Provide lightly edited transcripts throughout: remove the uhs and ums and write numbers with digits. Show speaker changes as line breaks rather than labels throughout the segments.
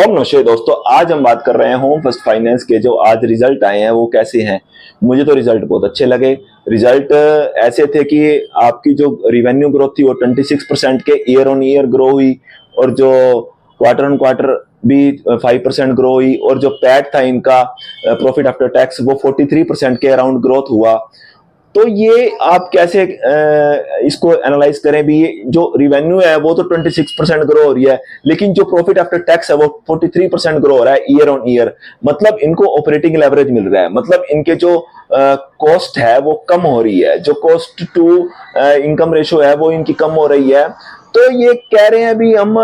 और नमस्ते दोस्तों, आज हम बात कर रहे हैं होम फर्स्ट फाइनेंस के जो आज रिजल्ट आए हैं वो कैसे हैं। मुझे तो रिजल्ट बहुत अच्छे लगे। रिजल्ट ऐसे थे कि आपकी जो रिवेन्यू ग्रोथ थी वो 26% के ईयर ऑन ईयर ग्रो हुई, और जो क्वार्टर ऑन क्वार्टर भी 5% ग्रो हुई, और जो पैट था इनका प्रॉफिट आफ्टर टैक्स वो 43% के अराउंड ग्रोथ हुआ। तो ये आप कैसे इसको एनालाइज करें भी, ये जो रिवेन्यू है वो तो 26% ग्रो हो रही है, लेकिन जो प्रॉफिट आफ्टर टैक्स है वो 43% ग्रो हो रहा है ईयर ऑन ईयर। मतलब इनको ऑपरेटिंग लेवरेज मिल रहा है, मतलब इनके जो कॉस्ट है वो कम हो रही है, जो कॉस्ट टू इनकम रेशो है वो इनकी कम हो रही है। तो ये कह रहे हैं भी हम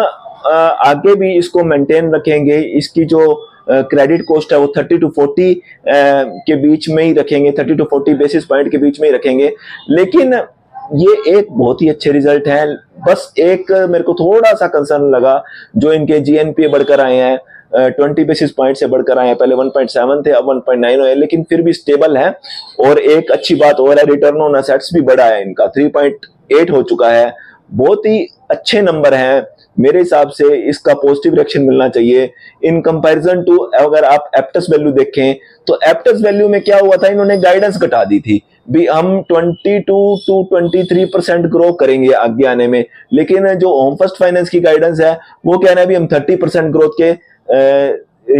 आगे भी इसको मेंटेन रखेंगे, इसकी जो क्रेडिट कॉस्ट है वो 30 to 40 के बीच में ही रखेंगे, 30 to 40 बेसिस पॉइंट के बीच में ही रखेंगे। लेकिन ये एक बहुत ही अच्छे रिजल्ट हैं। बस एक मेरे को थोड़ा सा कंसर्न लगा, जो इनके जीएनपीए बढ़कर आए हैं, 20 बेसिस पॉइंट से बढ़कर आए हैं। पहले 1.7 थे, अब 1.9 है, लेकिन फिर भी स्टेबल है। और एक अच्छी बात और है, रिटर्न ऑन असेट्स भी बढ़ा है इनका, 3.8 हो चुका है। बहुत ही अच्छे नंबर हैं मेरे हिसाब से। इसका पॉजिटिव रिएक्शन मिलना चाहिए इन कंपैरिजन टू। अगर आप एप्टस वैल्यू देखें तो एप्टस वैल्यू में क्या हुआ था, इन्होंने गाइडेंस घटा दी थी भी हम 22 to 23% ग्रो करेंगे आगे आने में, लेकिन जो होम फर्स्ट फाइनेंस की गाइडेंस है वो कह रहे हैं भी हम 30% ग्रोथ के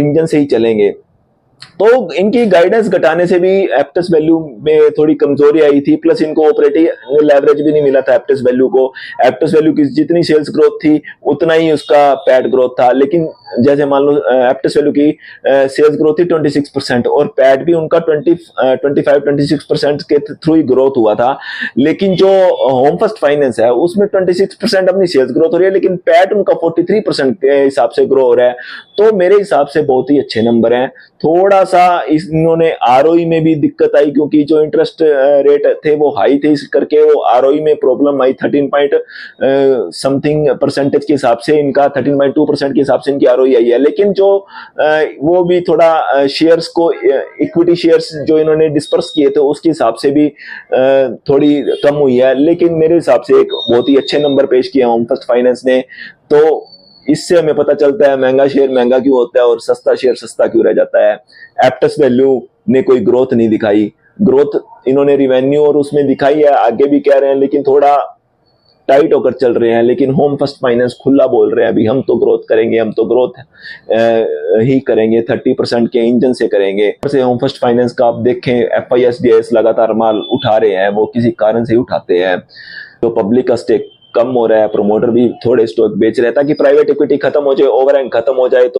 इंजन से ही चलेंगे। तो इनकी गाइडेंस घटाने से भी एप्टस वैल्यू में थोड़ी कमजोरी आई थी, प्लस इनको ऑपरेटिंग लेवरेज भी नहीं मिला था एप्टस वैल्यू को। एप्टस वैल्यू की जितनी सेल्स ग्रोथ थी उतना ही उसका पैट ग्रोथ था, लेकिन जैसे मान लो एप्टस वैल्यू की सेल्स ग्रोथ थी 26% और पैट भी उनका 25-26% के थ्रू ही ग्रोथ हुआ था। लेकिन जो होम फर्स्ट फाइनेंस है उसमें 26% अपनी सेल्स ग्रोथ हो रही है, लेकिन पैट उनका 43% के हिसाब से ग्रो हो रहा है। तो मेरे हिसाब से बहुत ही अच्छे नंबर हैं। थोड़ा सा इन्होंने आरओई में भी दिक्कत आई, क्योंकि जो इंटरेस्ट रेट थे वो हाई थे, इस करके वो आरओई में प्रॉब्लम आई। 13 पॉइंट समथिंग परसेंटेज के हिसाब से इनका 13.2% के हिसाब से इनकी आरओई आई है। लेकिन जो वो भी थोड़ा शेयर्स को, इक्विटी शेयर्स जो इन्होंने डिस्पर्स किए थे उसके हिसाब से भी थोड़ी कम हुई है। लेकिन मेरे हिसाब से एक बहुत ही अच्छे नंबर पेश किए होम फर्स्ट फाइनेंस ने। तो इससे हमें पता चलता है महंगा शेयर महंगा क्यों होता है और सस्ता शेयर सस्ता क्यों रह जाता है। एप्टस वैल्यू ने कोई ग्रोथ नहीं दिखाई, ग्रोथ इन्होंने रिवेन्यू और उसमें दिखाई है, आगे भी कह रहे हैं, लेकिन थोड़ा टाइट होकर चल रहे हैं। लेकिन होम फर्स्ट फाइनेंस खुला बोल रहे हैं अभी हम तो ग्रोथ करेंगे, हम तो ग्रोथ ही करेंगे, 30% के इंजन से करेंगे। जैसे होम फर्स्ट फाइनेंस का आप देखें, एफआईएसडीएस लगातार माल उठा रहे हैं, वो किसी कारण से ही उठाते हैं। तो पब्लिक का स्टेक कम हो रहा है, प्रमोटर भी थोड़े स्टॉक बेच रहे हैं ताकि प्राइवेट इक्विटी खत्म हो जाए, ओवरहैंग खत्म हो जाए। तो